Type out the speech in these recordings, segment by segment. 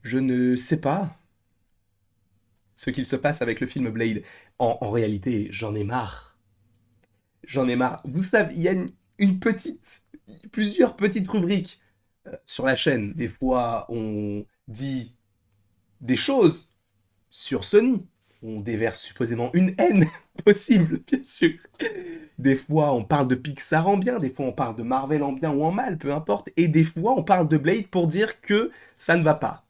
Je ne sais pas ce qu'il se passe avec le film Blade. En réalité, j'en ai marre. J'en ai marre. Vous savez, il y a plusieurs petites rubriques sur la chaîne. Des fois, on dit des choses sur Sony. On déverse supposément une haine possible, bien sûr. Des fois, on parle de Pixar en bien, des fois, on parle de Marvel en bien ou en mal, peu importe. Et des fois, on parle de Blade pour dire que ça ne va pas.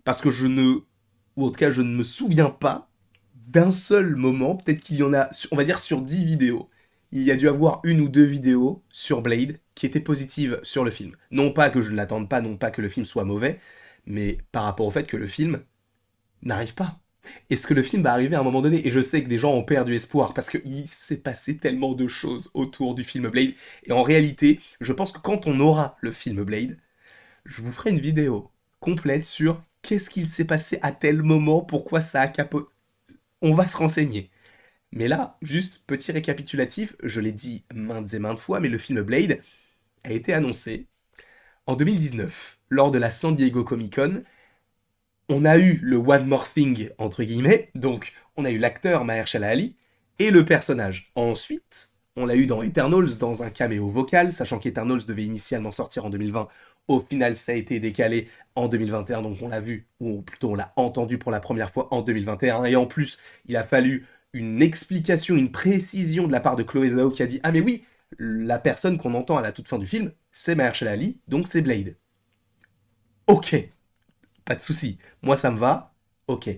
Parce que je ne, ou en tout cas, je ne me souviens pas d'un seul moment, peut-être qu'il y en a, on va dire sur 10 vidéos, il y a dû avoir une ou deux vidéos sur Blade qui étaient positives sur le film. Non pas que je ne l'attende pas, non pas que le film soit mauvais, mais par rapport au fait que le film n'arrive pas. Est-ce que le film va arriver à un moment donné? Et je sais que des gens ont perdu espoir parce qu'il s'est passé tellement de choses autour du film Blade. Et en réalité, je pense que quand on aura le film Blade, je vous ferai une vidéo complète sur qu'est-ce qu'il s'est passé à tel moment, pourquoi ça a capoté. On va se renseigner. Mais là, juste petit récapitulatif, je l'ai dit maintes et maintes fois, mais le film Blade a été annoncé en 2019 lors de la San Diego Comic Con. On a eu le One More Thing, entre guillemets, donc on a eu l'acteur Mahershala Ali et le personnage. Ensuite, on l'a eu dans Eternals dans un caméo vocal, sachant qu'Eternals devait initialement sortir en 2020. Au final, ça a été décalé en 2021, donc on l'a vu, ou plutôt on l'a entendu pour la première fois en 2021. Et en plus, il a fallu une explication, une précision de la part de Chloé Zhao qui a dit: ah mais oui, la personne qu'on entend à la toute fin du film, c'est Mahershala Ali, donc c'est Blade. Ok, pas de souci. Moi, ça me va. Ok.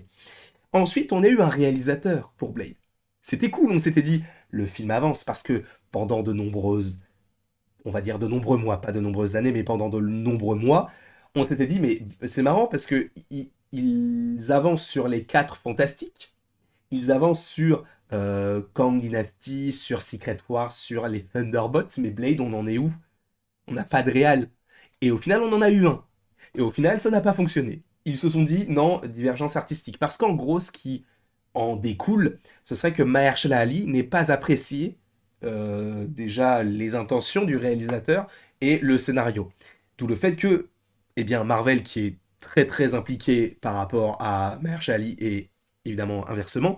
Ensuite, on a eu un réalisateur pour Blade. C'était cool, on s'était dit, le film avance parce que pendant de nombreuses, on va dire de nombreux mois, pas de nombreuses années, mais pendant de nombreux mois, on s'était dit, mais c'est marrant parce que ils avancent sur les quatre fantastiques, ils avancent sur Kang Dynasty, sur Secret Wars, sur les Thunderbolts, mais Blade, on en est où? On n'a pas de réal. Et au final, on en a eu un. Et au final, ça n'a pas fonctionné. Ils se sont dit, non, divergence artistique. Parce qu'en gros, ce qui en découle, ce serait que Mahershala Ali n'ait pas apprécié déjà les intentions du réalisateur et le scénario. D'où le fait que, eh bien, Marvel, qui est très très impliqué par rapport à Mahershala Ali et évidemment inversement,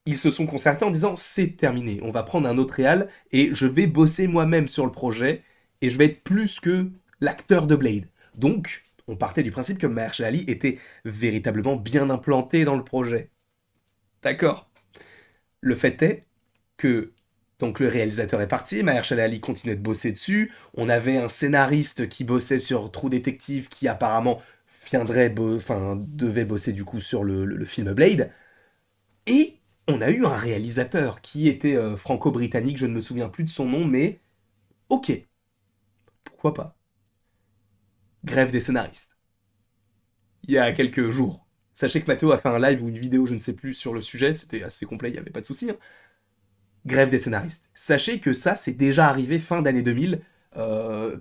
ils se sont concertés en disant c'est terminé, on va prendre un autre réal et je vais bosser moi-même sur le projet et je vais être plus que l'acteur de Blade. Donc, on partait du principe que Mahershala Ali était véritablement bien implanté dans le projet. D'accord. Le fait est que donc le réalisateur est parti, Mahershala Ali continuait de bosser dessus, on avait un scénariste qui bossait sur True Detective qui apparemment devait bosser du coup sur le film Blade, et on a eu un réalisateur qui était franco-britannique, je ne me souviens plus de son nom, mais ok, pourquoi pas. Grève des scénaristes. Il y a quelques jours. Sachez que Mathéo a fait un live ou une vidéo, je ne sais plus, sur le sujet, c'était assez complet, il n'y avait pas de souci, hein. Grève des scénaristes. Sachez que ça, c'est déjà arrivé fin d'année 2000.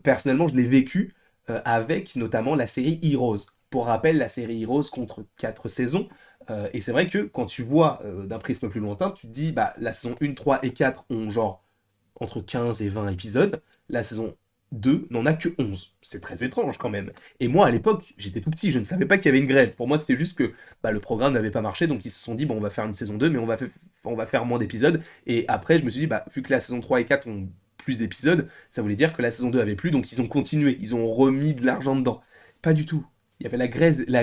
Personnellement, je l'ai vécu avec notamment la série Heroes. Pour rappel, la série Heroes contre 4 saisons. Et c'est vrai que quand tu vois d'un prisme plus lointain, tu te dis, bah, la saison 1, 3 et 4 ont genre entre 15 et 20 épisodes. La saison 2 n'en a que 11. C'est très étrange quand même. Et moi, à l'époque, j'étais tout petit, je ne savais pas qu'il y avait une grève. Pour moi, c'était juste que bah, le programme n'avait pas marché, donc ils se sont dit, bon, on va faire une saison 2, mais on va faire moins d'épisodes. Et après, je me suis dit, bah, vu que la saison 3 et 4 ont plus d'épisodes, ça voulait dire que la saison 2 avait plus, donc ils ont continué, ils ont remis de l'argent dedans. Pas du tout. Il y avait la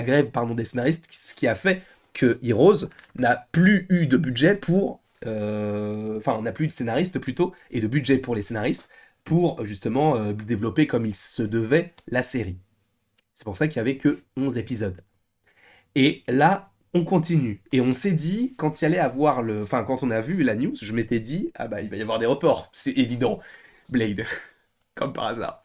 grève pardon, des scénaristes, ce qui a fait que Heroes n'a plus eu de budget pour enfin, on n'a plus eu de scénaristes plutôt, et de budget pour les scénaristes, pour justement développer comme il se devait la série. C'est pour ça qu'il n'y avait que 11 épisodes. Et là, on continue. Et on s'est dit, quand il y allait avoir le. Enfin, quand on a vu la news, je m'étais dit, ah bah, il va y avoir des reports. C'est évident. Blade, comme par hasard.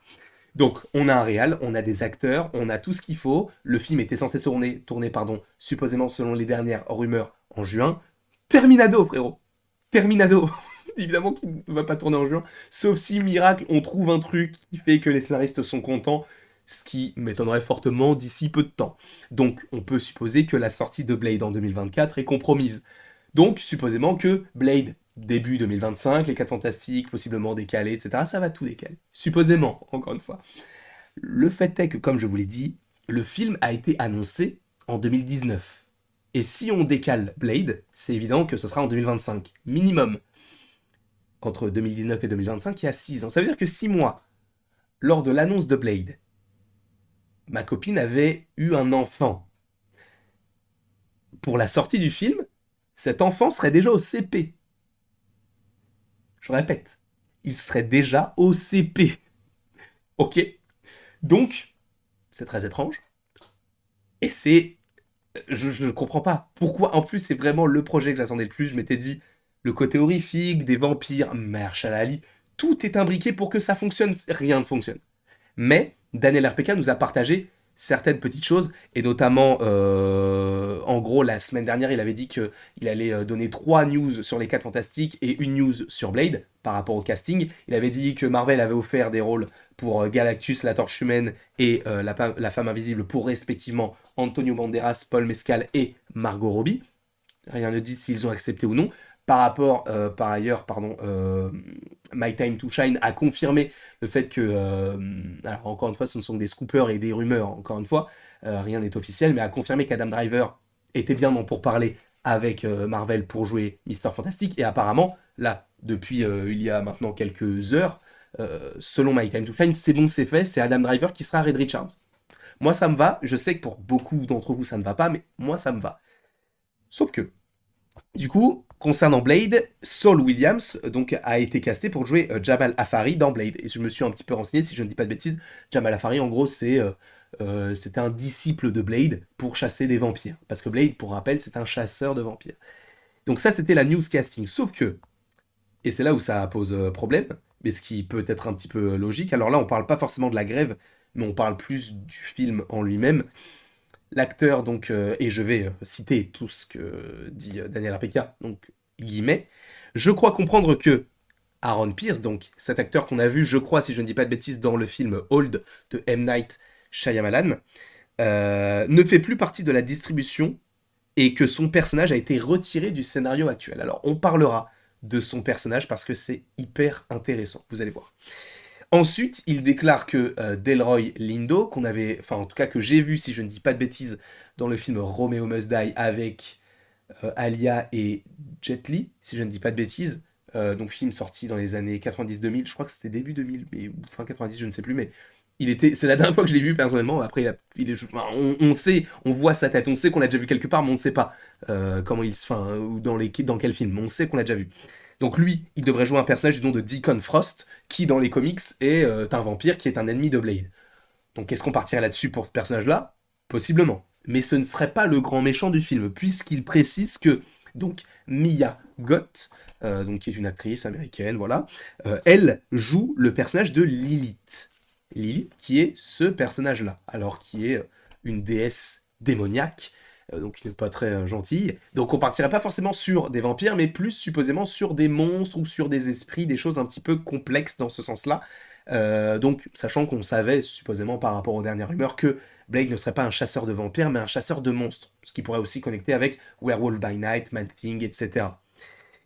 Donc, on a un réal, on a des acteurs, on a tout ce qu'il faut. Le film était censé tourner pardon, supposément selon les dernières rumeurs, en juin. Terminado, frérot. Terminado. Évidemment qu'il ne va pas tourner en juin. Sauf si, miracle, on trouve un truc qui fait que les scénaristes sont contents, ce qui m'étonnerait fortement d'ici peu de temps. Donc, on peut supposer que la sortie de Blade en 2024 est compromise. Donc, supposément que Blade, début 2025, les 4 Fantastiques, possiblement décalés, etc., ça va tout décaler. Supposément, encore une fois. Le fait est que, comme je vous l'ai dit, le film a été annoncé en 2019. Et si on décale Blade, c'est évident que ce sera en 2025. Minimum. Entre 2019 et 2025, il y a 6 ans. Ça veut dire que 6 mois, lors de l'annonce de Blade, ma copine avait eu un enfant. Pour la sortie du film, cet enfant serait déjà au CP. Je répète, il serait déjà au CP. Ok. Donc, c'est très étrange. Et c'est... Je ne comprends pas. Pourquoi? En plus, c'est vraiment le projet que j'attendais le plus. Je m'étais dit, le côté horrifique, des vampires, Mère Shalali, tout est imbriqué pour que ça fonctionne. Rien ne fonctionne. Mais Daniel RPK nous a partagé certaines petites choses, et notamment, en gros, la semaine dernière, il avait dit qu'il allait donner 3 news sur les 4 Fantastiques et une news sur Blade par rapport au casting. Il avait dit que Marvel avait offert des rôles pour Galactus, la Torche Humaine et la Femme Invisible pour respectivement Antonio Banderas, Paul Mescal et Margot Robbie. Rien ne dit s'ils ont accepté ou non. Par ailleurs, pardon, My Time to Shine a confirmé le fait que, alors encore une fois, ce ne sont des scoopers et des rumeurs, encore une fois, rien n'est officiel, mais a confirmé qu'Adam Driver était bien en pourparlers avec Marvel pour jouer Mister Fantastic, et apparemment, là, depuis il y a maintenant quelques heures, selon My Time to Shine, c'est bon, c'est fait, c'est Adam Driver qui sera Red Richards. Moi, ça me va, je sais que pour beaucoup d'entre vous, ça ne va pas, mais moi, ça me va. Sauf que, du coup, concernant Blade, Saul Williams donc, a été casté pour jouer Jamal Afari dans Blade. Et je me suis un petit peu renseigné, si je ne dis pas de bêtises, Jamal Afari, en gros, c'était un disciple de Blade pour chasser des vampires. Parce que Blade, pour rappel, c'est un chasseur de vampires. Donc ça, c'était la news casting. Sauf que, et c'est là où ça pose problème, mais ce qui peut être un petit peu logique, alors là, on parle pas forcément de la grève, mais on parle plus du film en lui-même. L'acteur, donc, et je vais citer tout ce que dit Daniel Arpeca, donc, guillemets, je crois comprendre que Aaron Pierce, donc cet acteur qu'on a vu, je crois, si je ne dis pas de bêtises, dans le film Old de M. Night Shyamalan, ne fait plus partie de la distribution et que son personnage a été retiré du scénario actuel. Alors, on parlera de son personnage parce que c'est hyper intéressant, vous allez voir. Ensuite, il déclare que Delroy Lindo, qu'on avait, enfin en tout cas que j'ai vu, si je ne dis pas de bêtises, dans le film Romeo Must Die avec Alia et Jet Li, si je ne dis pas de bêtises, donc film sorti dans les années 90-2000, je crois que c'était début 2000, mais ou fin 90, je ne sais plus, mais c'est la dernière fois que je l'ai vu personnellement. Après, enfin, on sait, on voit sa tête, on sait qu'on l'a déjà vu quelque part, mais on ne sait pas comment il se, enfin, ou dans quel film, mais on sait qu'on l'a déjà vu. Donc lui, il devrait jouer un personnage du nom de Deacon Frost, qui dans les comics est un vampire qui est un ennemi de Blade. Donc est-ce qu'on partirait là-dessus pour ce personnage-là? Possiblement. Mais ce ne serait pas le grand méchant du film, puisqu'il précise que donc Mia Goth, donc qui est une actrice américaine, voilà, elle joue le personnage de Lilith. Lilith qui est ce personnage-là, alors qui est une déesse démoniaque, donc qui n'est pas très gentille. Donc on partirait pas forcément sur des vampires, mais plus supposément sur des monstres ou sur des esprits, des choses un petit peu complexes dans ce sens-là. Donc, sachant qu'on savait, supposément par rapport aux dernières rumeurs, que Blake ne serait pas un chasseur de vampires, mais un chasseur de monstres. Ce qui pourrait aussi connecter avec Werewolf by Night, Man Thing, etc.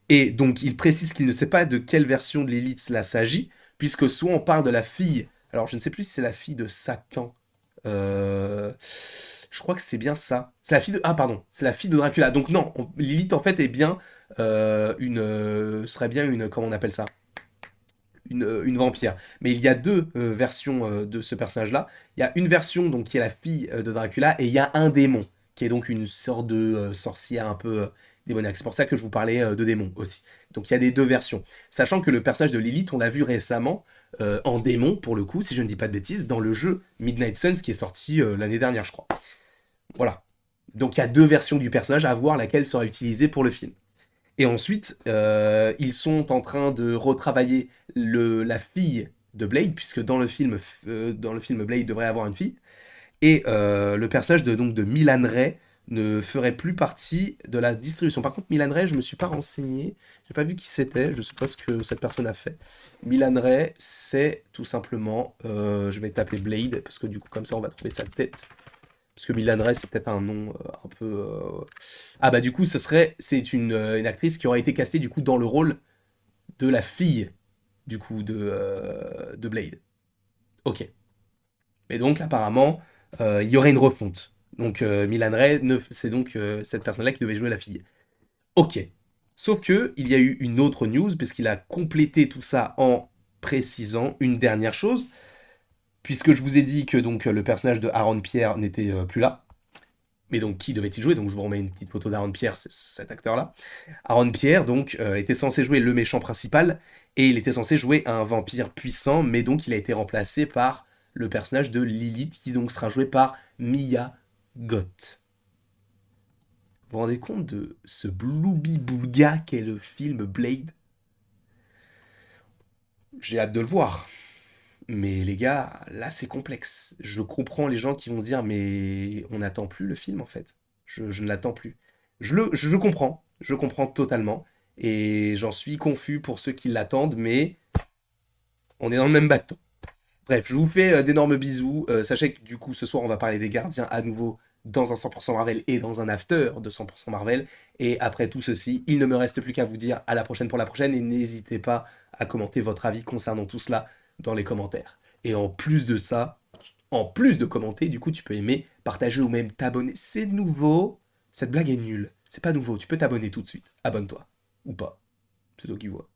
Et donc, il précise qu'il ne sait pas de quelle version de l'élite cela s'agit, puisque soit on parle de la fille, alors je ne sais plus si c'est la fille de Satan, euh, je crois que c'est bien ça. C'est la fille de... Ah, pardon, c'est la fille de Dracula. Donc non, Lilith, en fait, est bien serait bien une... Comment on appelle ça? Une vampire. Mais il y a deux versions de ce personnage-là. Il y a une version donc, qui est la fille de Dracula, et il y a un démon, qui est donc une sorte de sorcière un peu démoniaque. C'est pour ça que je vous parlais de démon aussi. Donc il y a des deux versions. Sachant que le personnage de Lilith, on l'a vu récemment en démon, pour le coup, si je ne dis pas de bêtises, dans le jeu Midnight Suns, qui est sorti l'année dernière, je crois. Voilà. Donc il y a deux versions du personnage, à voir laquelle sera utilisée pour le film. Et ensuite, ils sont en train de retravailler la fille de Blade, puisque dans le film Blade devrait avoir une fille. Et le personnage de Milan Ray ne ferait plus partie de la distribution. Par contre, Milan Ray, je me suis pas renseigné, j'ai pas vu qui c'était, je sais pas ce que cette personne a fait. Milan Ray, c'est tout simplement, je vais taper Blade, parce que du coup, comme ça, on va trouver sa tête. Parce que Milan Ray, c'est peut-être un nom un peu... Ah bah du coup, c'est une actrice qui aurait été castée du coup dans le rôle de la fille de Blade. Ok. Et donc apparemment, il y aurait une refonte. Donc Milan Ray, c'est donc cette personne-là qui devait jouer la fille. Ok. Sauf que il y a eu une autre news, parce qu'il a complété tout ça en précisant une dernière chose, puisque je vous ai dit que donc le personnage de Aaron Pierre n'était plus là. Mais donc qui devait-il jouer? Donc je vous remets une petite photo d'Aaron Pierre, c'est cet acteur-là. Aaron Pierre donc était censé jouer le méchant principal, et il était censé jouer un vampire puissant, mais donc il a été remplacé par le personnage de Lilith, qui donc sera joué par Mia Goth. Vous vous rendez compte de ce bloubi-boulga qu'est le film Blade? J'ai hâte de le voir. Mais les gars, là c'est complexe. Je comprends les gens qui vont se dire mais on n'attend plus le film en fait. Je ne l'attends plus. Je le comprends totalement. Et j'en suis confus pour ceux qui l'attendent, mais on est dans le même bateau. Bref, je vous fais d'énormes bisous. Sachez que du coup, ce soir, on va parler des gardiens à nouveau dans un 100% Marvel et dans un after de 100% Marvel. Et après tout ceci, il ne me reste plus qu'à vous dire à la prochaine pour la prochaine. Et n'hésitez pas à commenter votre avis concernant tout cela dans les commentaires. Et en plus de ça, en plus de commenter, du coup, tu peux aimer, partager ou même t'abonner. C'est nouveau. Cette blague est nulle. C'est pas nouveau. Tu peux t'abonner tout de suite. Abonne-toi. Ou pas. C'est toi qui vois.